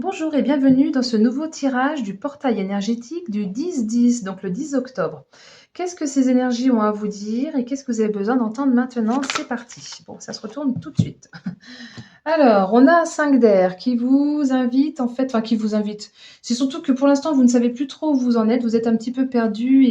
Bonjour et bienvenue dans ce nouveau tirage du portail énergétique du 10-10, donc le 10 octobre. Qu'est-ce que ces énergies ont à vous dire et qu'est-ce que vous avez besoin d'entendre maintenant? C'est parti. Bon, ça se retourne tout de suite. Alors, on a un 5 d'air qui vous invite, en fait, enfin qui vous invite. C'est surtout que pour l'instant, vous ne savez plus trop où vous en êtes, vous êtes un petit peu perdu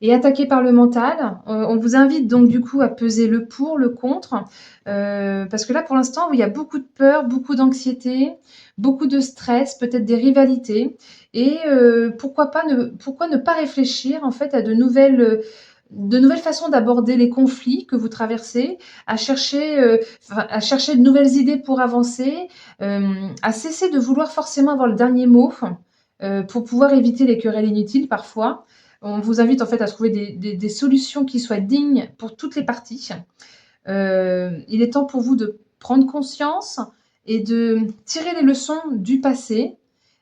et attaqué par le mental. On vous invite donc du coup à peser le pour, le contre, parce que là, pour l'instant, il y a beaucoup de peur, beaucoup d'anxiété, beaucoup de stress, peut-être des rivalités. Et pourquoi ne pas réfléchir en fait à de nouvelles façons d'aborder les conflits que vous traversez, à chercher de nouvelles idées pour avancer, à cesser de vouloir forcément avoir le dernier mot, pour pouvoir éviter les querelles inutiles parfois. On vous invite en fait à trouver des solutions qui soient dignes pour toutes les parties. Il est temps pour vous de prendre conscience et de tirer les leçons du passé,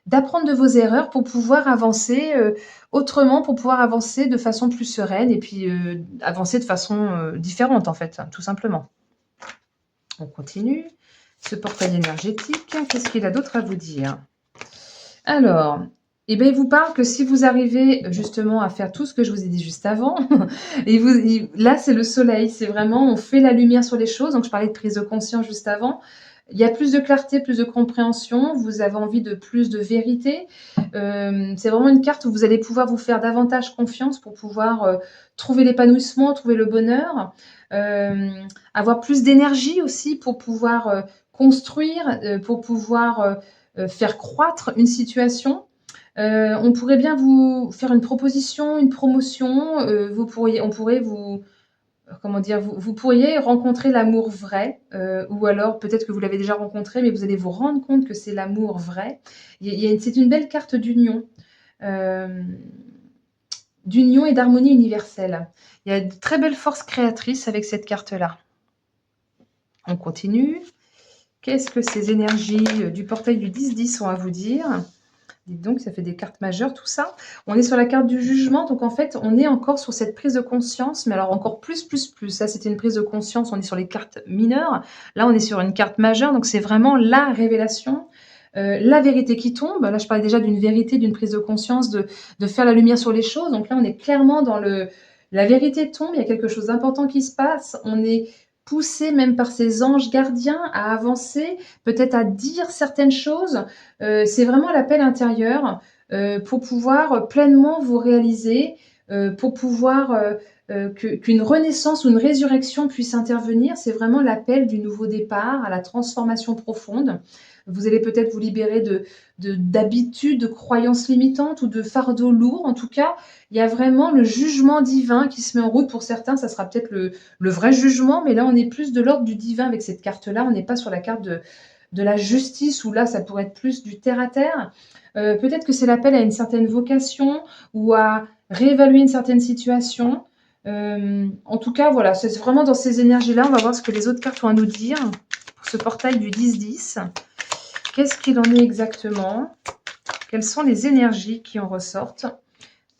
d'apprendre de vos erreurs pour pouvoir avancer autrement, pour pouvoir avancer de façon plus sereine et puis avancer de façon différente en fait, tout simplement. On continue. Ce portail énergétique, qu'est-ce qu'il a d'autre à vous dire? Alors, eh bien, il vous parle que si vous arrivez justement à faire tout ce que je vous ai dit juste avant, là, c'est le soleil, c'est vraiment, on fait la lumière sur les choses. Donc, je parlais de prise de conscience juste avant. Il y a plus de clarté, plus de compréhension. Vous avez envie de plus de vérité. C'est vraiment une carte où vous allez pouvoir vous faire davantage confiance pour pouvoir trouver l'épanouissement, trouver le bonheur, euh, avoir plus d'énergie aussi pour pouvoir construire, pour pouvoir faire croître une situation. On pourrait bien vous faire une proposition, une promotion. On pourrait vous, comment dire, vous pourriez rencontrer l'amour vrai, ou alors peut-être que vous l'avez déjà rencontré, mais vous allez vous rendre compte que c'est l'amour vrai. C'est une belle carte euh, d'union et d'harmonie universelle. Il y a de très belles forces créatrices avec cette carte-là. On continue. Qu'est-ce que ces énergies du portail du 10-10 ont à vous dire? Dites donc, ça fait des cartes majeures, tout ça. On est sur la carte du jugement, donc en fait, on est encore sur cette prise de conscience, mais alors encore plus. Ça, c'était une prise de conscience, on est sur les cartes mineures. Là, on est sur une carte majeure, donc c'est vraiment la révélation, la vérité qui tombe. Là, je parlais déjà d'une vérité, d'une prise de conscience, de faire la lumière sur les choses. Donc là, on est clairement dans la vérité tombe, il y a quelque chose d'important qui se passe. On est poussé même par ces anges gardiens à avancer, peut-être à dire certaines choses. C'est vraiment l'appel intérieur pour pouvoir pleinement vous réaliser, pour pouvoir qu'une renaissance ou une résurrection puisse intervenir. C'est vraiment l'appel du nouveau départ, à la transformation profonde. Vous allez peut-être vous libérer d'habitudes, de croyances limitantes ou de fardeaux lourds. En tout cas, il y a vraiment le jugement divin qui se met en route. Pour certains, ça sera peut-être le vrai jugement, mais là, on est plus de l'ordre du divin avec cette carte-là. On n'est pas sur la carte de la justice, où là, ça pourrait être plus du terre-à-terre. Peut-être que c'est l'appel à une certaine vocation ou à réévaluer une certaine situation. En tout cas, voilà, c'est vraiment dans ces énergies-là. On va voir ce que les autres cartes ont à nous dire pour ce portail du 10-10. Qu'est-ce qu'il en est exactement? Quelles sont les énergies qui en ressortent?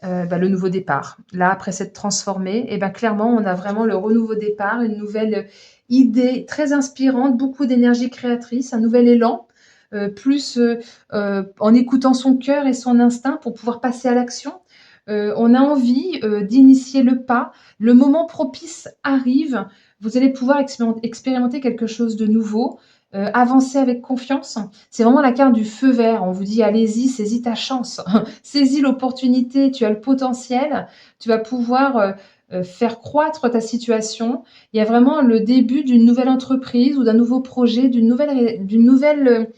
Le nouveau départ. Là, après s'être transformé, clairement, on a vraiment le renouveau départ, une nouvelle idée très inspirante, beaucoup d'énergie créatrice, un nouvel élan, en écoutant son cœur et son instinct pour pouvoir passer à l'action. On a envie d'initier le pas. Le moment propice arrive. Vous allez pouvoir expérimenter quelque chose de nouveau, avancer avec confiance. C'est vraiment la carte du feu vert. On vous dit, allez-y, saisis ta chance. Saisis l'opportunité, tu as le potentiel, tu vas pouvoir faire croître ta situation. Il y a vraiment le début d'une nouvelle entreprise ou d'un nouveau projet, d'une nouvelle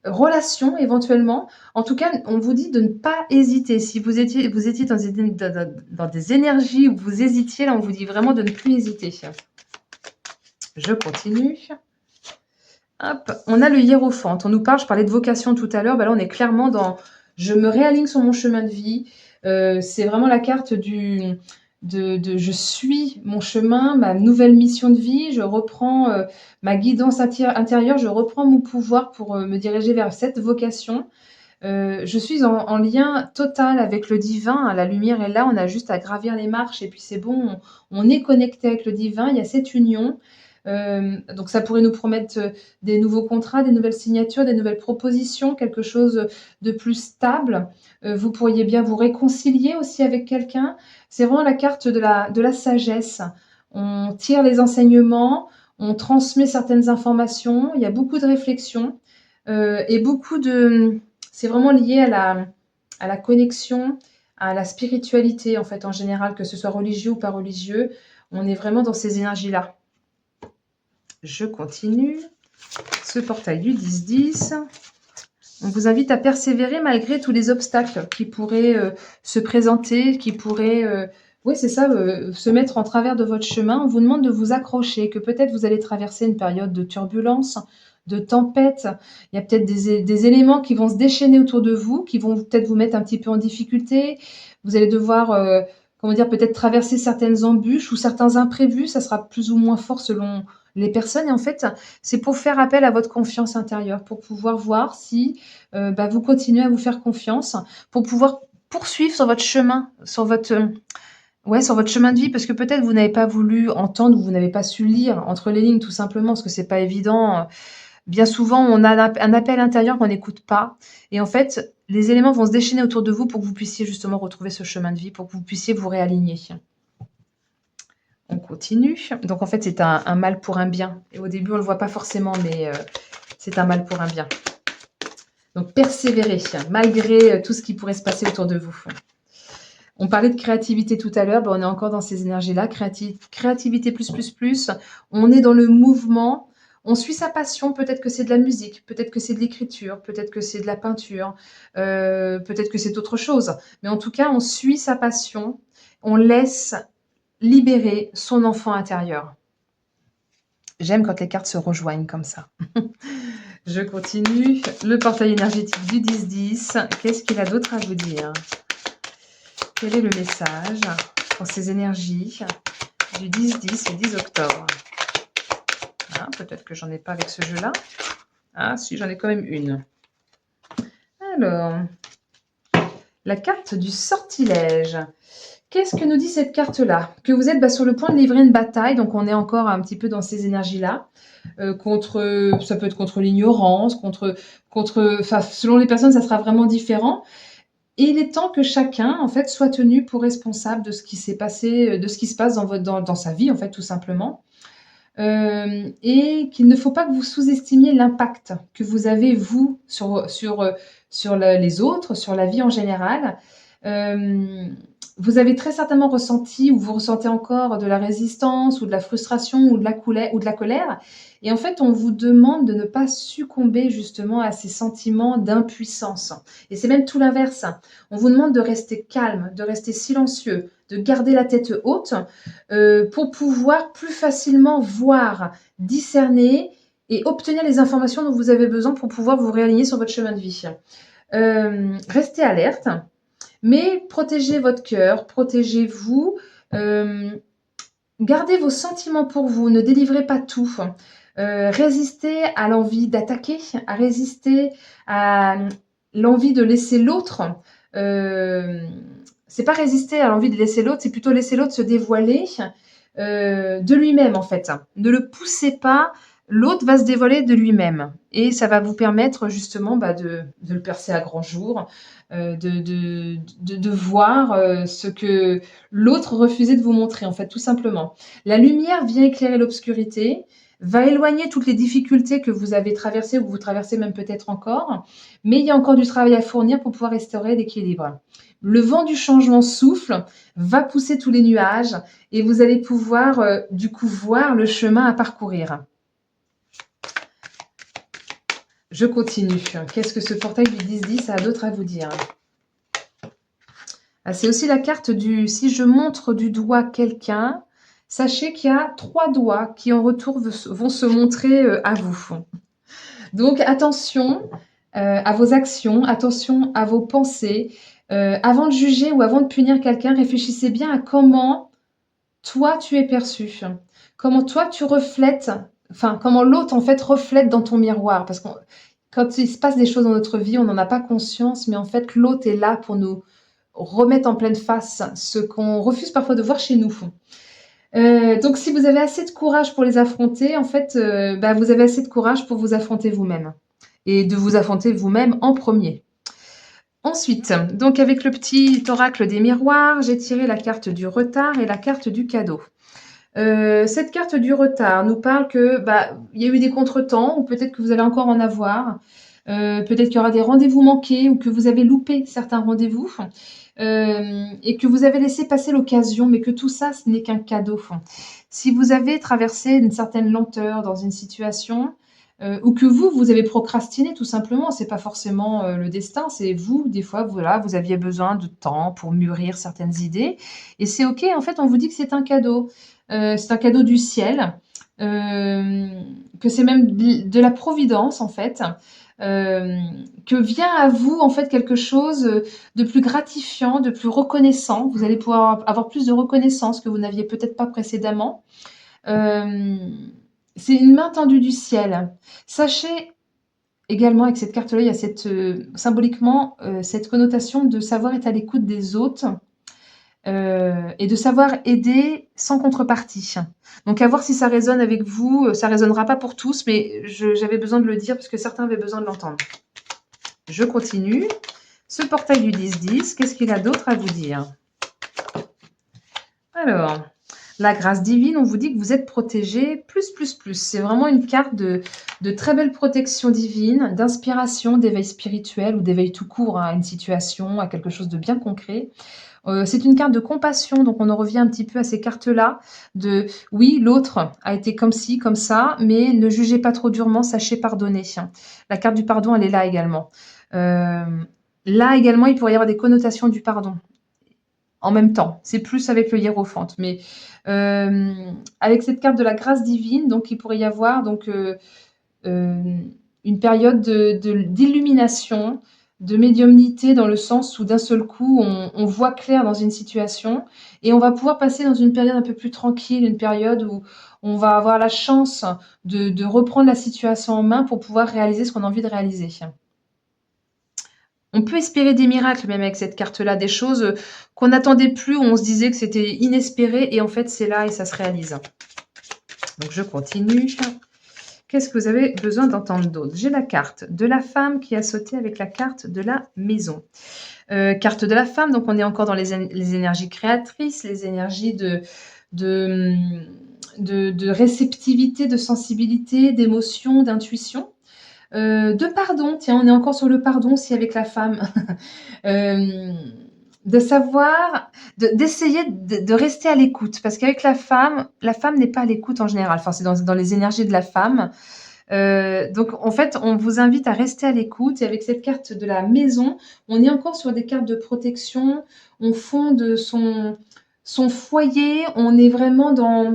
relation éventuellement. En tout cas, on vous dit de ne pas hésiter. Si vous étiez dans des énergies où vous hésitiez, là, on vous dit vraiment de ne plus hésiter. Je continue. Hop, on a le hiérophant. On nous parle, je parlais de vocation tout à l'heure, là on est clairement dans je me réaligne sur mon chemin de vie. C'est vraiment la carte de je suis mon chemin, ma nouvelle mission de vie, je reprends ma guidance intérieure, je reprends mon pouvoir pour me diriger vers cette vocation. Je suis en lien total avec le divin, hein, la lumière est là, on a juste à gravir les marches et puis c'est bon, on est connecté avec le divin, il y a cette union. Donc ça pourrait nous promettre, des nouveaux contrats, des nouvelles signatures, des nouvelles propositions, quelque chose, de plus stable. Vous pourriez bien vous réconcilier aussi avec quelqu'un. C'est vraiment la carte de la sagesse. On tire les enseignements, on transmet certaines informations, il y a beaucoup de réflexion, et beaucoup de c'est vraiment lié à la connexion, à la spiritualité, en fait, en général, que ce soit religieux ou pas religieux. On est vraiment dans ces énergies-là. Je continue. Ce portail du 10-10. On vous invite à persévérer malgré tous les obstacles qui pourraient se présenter, qui pourraient, oui, c'est ça, se mettre en travers de votre chemin. On vous demande de vous accrocher, que peut-être vous allez traverser une période de turbulence, de tempête. Il y a peut-être des éléments qui vont se déchaîner autour de vous, qui vont peut-être vous mettre un petit peu en difficulté. Vous allez devoir, comment dire, peut-être traverser certaines embûches ou certains imprévus. Ça sera plus ou moins fort selon les personnes. Et en fait, c'est pour faire appel à votre confiance intérieure, pour pouvoir voir si vous continuez à vous faire confiance, pour pouvoir poursuivre sur votre chemin, sur votre, ouais, sur votre chemin de vie, parce que peut-être vous n'avez pas voulu entendre ou vous n'avez pas su lire entre les lignes, tout simplement, parce que c'est pas évident. Bien souvent, on a un appel intérieur qu'on n'écoute pas. Et en fait, les éléments vont se déchaîner autour de vous pour que vous puissiez justement retrouver ce chemin de vie, pour que vous puissiez vous réaligner. On continue. Donc en fait, c'est un mal pour un bien. Et au début, on ne le voit pas forcément, mais c'est un mal pour un bien. Donc persévérer, malgré tout ce qui pourrait se passer autour de vous. On parlait de créativité tout à l'heure, on est encore dans ces énergies-là. Créativité plus. On est dans le mouvement. On suit sa passion. Peut-être que c'est de la musique, peut-être que c'est de l'écriture, peut-être que c'est de la peinture, peut-être que c'est autre chose. Mais en tout cas, on suit sa passion. On laisse libérer son enfant intérieur. J'aime quand les cartes se rejoignent comme ça. Je continue. Le portail énergétique du 10-10. Qu'est-ce qu'il a d'autre à vous dire? Quel est le message pour ces énergies du 10-10 et 10 octobre? Ah, peut-être que j'en ai pas avec ce jeu-là. Ah, si, j'en ai quand même une. Alors, la carte du sortilège. Qu'est-ce que nous dit cette carte-là? Que vous êtes sur le point de livrer une bataille, donc on est encore un petit peu dans ces énergies-là. Ça peut être contre l'ignorance, selon les personnes, ça sera vraiment différent. Et il est temps que chacun, en fait, soit tenu pour responsable de ce qui s'est passé, de ce qui se passe dans sa vie, en fait, tout simplement. Et qu'il ne faut pas que vous sous-estimiez l'impact que vous avez, vous, sur les autres, sur la vie en général. Vous avez très certainement ressenti ou vous ressentez encore de la résistance ou de la frustration ou de la colère. Et en fait, on vous demande de ne pas succomber justement à ces sentiments d'impuissance. Et c'est même tout l'inverse. On vous demande de rester calme, de rester silencieux, de garder la tête haute pour pouvoir plus facilement voir, discerner et obtenir les informations dont vous avez besoin pour pouvoir vous réaligner sur votre chemin de vie. Restez alerte. Mais protégez votre cœur, protégez-vous, gardez vos sentiments pour vous, ne délivrez pas tout. Résistez à l'envie d'attaquer, à résister à l'envie de laisser l'autre. C'est pas résister à l'envie de laisser l'autre, c'est plutôt laisser l'autre se dévoiler de lui-même en fait. Ne le poussez pas, l'autre va se dévoiler de lui-même. Et ça va vous permettre justement de le percer à grand jour, de voir ce que l'autre refusait de vous montrer, en fait, tout simplement. La lumière vient éclairer l'obscurité, va éloigner toutes les difficultés que vous avez traversées ou que vous traversez même peut-être encore, mais il y a encore du travail à fournir pour pouvoir restaurer l'équilibre. Le vent du changement souffle, va pousser tous les nuages et vous allez pouvoir du coup voir le chemin à parcourir. Je continue. Qu'est-ce que ce portail du 10-10 a d'autre à vous dire? Ah, c'est aussi la carte du « si je montre du doigt quelqu'un, sachez qu'il y a 3 doigts qui en retour vont se montrer à vous ». Donc attention à vos actions, attention à vos pensées. Avant de juger ou avant de punir quelqu'un, réfléchissez bien à comment toi tu es perçu, comment toi tu reflètes, enfin comment l'autre en fait reflète dans ton miroir. Parce que quand il se passe des choses dans notre vie, on n'en a pas conscience, mais en fait l'autre est là pour nous remettre en pleine face ce qu'on refuse parfois de voir chez nous. Donc si vous avez assez de courage pour les affronter, en fait, bah, vous avez assez de courage pour vous affronter vous-même et de vous affronter vous-même en premier. Ensuite, donc avec le petit oracle des miroirs, j'ai tiré la carte du retard et la carte du cadeau. Cette carte du retard nous parle que, bah, il y a eu des contretemps ou peut-être que vous allez encore en avoir. Peut-être qu'il y aura des rendez-vous manqués ou que vous avez loupé certains rendez-vous, et que vous avez laissé passer l'occasion, mais que tout ça, ce n'est qu'un cadeau. Si vous avez traversé une certaine lenteur dans une situation, ou que vous avez procrastiné tout simplement, c'est pas forcément, le destin, c'est vous, des fois, voilà, vous aviez besoin de temps pour mûrir certaines idées et c'est OK, en fait, on vous dit que c'est un cadeau. C'est un cadeau du ciel, que c'est même de la providence, en fait, que vient à vous, en fait, quelque chose, de plus gratifiant, de plus reconnaissant. Vous allez pouvoir avoir plus de reconnaissance que vous n'aviez peut-être pas précédemment. C'est une main tendue du ciel. Sachez également avec cette carte-là, il y a cette, symboliquement, cette connotation de savoir être à l'écoute des autres, et de savoir aider sans contrepartie. Donc à voir si ça résonne avec vous, ça résonnera pas pour tous, mais j'avais besoin de le dire parce que certains avaient besoin de l'entendre. Je continue. Ce portail du 10-10, qu'est-ce qu'il a d'autre à vous dire? Alors, la grâce divine, on vous dit que vous êtes protégé, plus, plus, plus. C'est vraiment une carte de très belle protection divine, d'inspiration, d'éveil spirituel ou d'éveil tout court à une situation, à quelque chose de bien concret. C'est une carte de compassion, donc on en revient un petit peu à ces cartes-là, de oui, l'autre a été comme ci, comme ça, mais ne jugez pas trop durement, sachez pardonner. La carte du pardon, elle est là également. Là également, il pourrait y avoir des connotations du pardon en même temps. C'est plus avec le hiérophante, mais avec cette carte de la grâce divine, donc il pourrait y avoir donc une période d'illumination, de médiumnité dans le sens où d'un seul coup on voit clair dans une situation et on va pouvoir passer dans une période un peu plus tranquille, une période où on va avoir la chance de reprendre la situation en main pour pouvoir réaliser ce qu'on a envie de réaliser. On peut espérer des miracles même avec cette carte-là, des choses qu'on n'attendait plus, où on se disait que c'était inespéré et en fait c'est là et ça se réalise. Donc je continue. Qu'est-ce que vous avez besoin d'entendre d'autre? J'ai la carte de la femme qui a sauté avec la carte de la maison. Carte de la femme, donc on est encore dans les énergies créatrices, les énergies de réceptivité, de sensibilité, d'émotion, d'intuition. De pardon, tiens, on est encore sur le pardon aussi avec la femme. De savoir, d'essayer de rester à l'écoute. Parce qu'avec la femme n'est pas à l'écoute en général. Enfin, c'est dans les énergies de la femme. Donc, en fait, on vous invite à rester à l'écoute. Et avec cette carte de la maison, on est encore sur des cartes de protection. On fonde son foyer. On est vraiment dans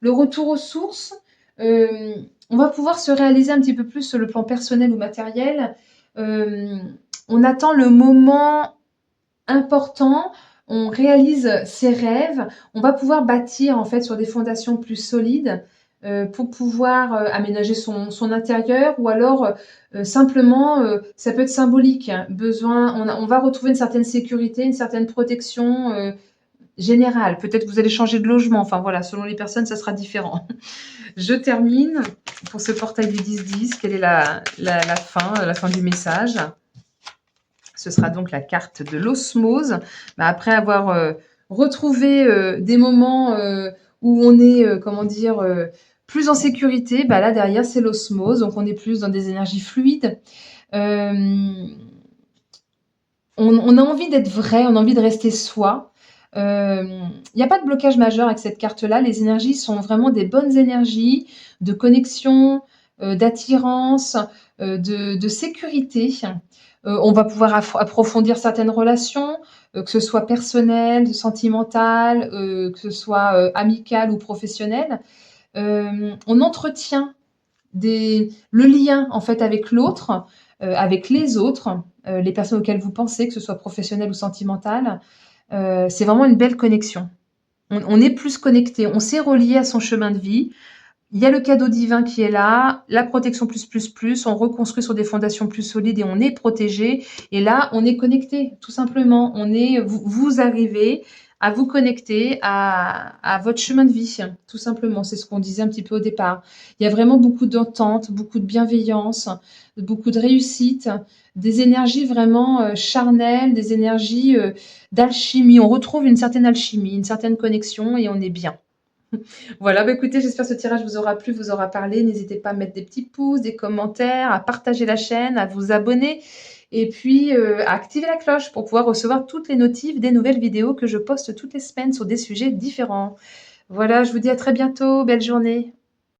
le retour aux sources. On va pouvoir se réaliser un petit peu plus sur le plan personnel ou matériel. On attend le moment important, on réalise ses rêves, on va pouvoir bâtir en fait sur des fondations plus solides pour pouvoir aménager son intérieur ou alors simplement, ça peut être symbolique, hein, besoin, on va retrouver une certaine sécurité, une certaine protection générale. Peut-être que vous allez changer de logement, enfin voilà, selon les personnes, ça sera différent. Je termine pour ce portail du 10-10. Quelle est la fin du message? Ce sera donc la carte de l'osmose. Bah, après avoir retrouvé des moments où on est, comment dire, plus en sécurité, bah là derrière c'est l'osmose, donc on est plus dans des énergies fluides. On a envie d'être vrai, on a envie de rester soi. Il n'y a pas de blocage majeur avec cette carte-là. Les énergies sont vraiment des bonnes énergies de connexion, d'attirance, de sécurité. On va pouvoir approfondir certaines relations, que ce soit personnelles, sentimentales, que ce soit amicales ou professionnelles. On entretient le lien en fait avec l'autre, avec les autres, les personnes auxquelles vous pensez, que ce soit professionnel ou sentimental. C'est vraiment une belle connexion. On est plus connecté, on s'est relié à son chemin de vie. Il y a le cadeau divin qui est là, la protection plus, plus, plus, on reconstruit sur des fondations plus solides et on est protégé. Et là, on est connecté, tout simplement. Vous arrivez à vous connecter à votre chemin de vie, tout simplement. C'est ce qu'on disait un petit peu au départ. Il y a vraiment beaucoup d'entente, beaucoup de bienveillance, beaucoup de réussite, des énergies vraiment charnelles, des énergies d'alchimie. On retrouve une certaine alchimie, une certaine connexion et on est bien. Voilà, bah écoutez, j'espère que ce tirage vous aura plu, vous aura parlé. N'hésitez pas à mettre des petits pouces, des commentaires, à partager la chaîne, à vous abonner et puis à activer la cloche pour pouvoir recevoir toutes les notifs des nouvelles vidéos que je poste toutes les semaines sur des sujets différents. Voilà, je vous dis à très bientôt, belle journée.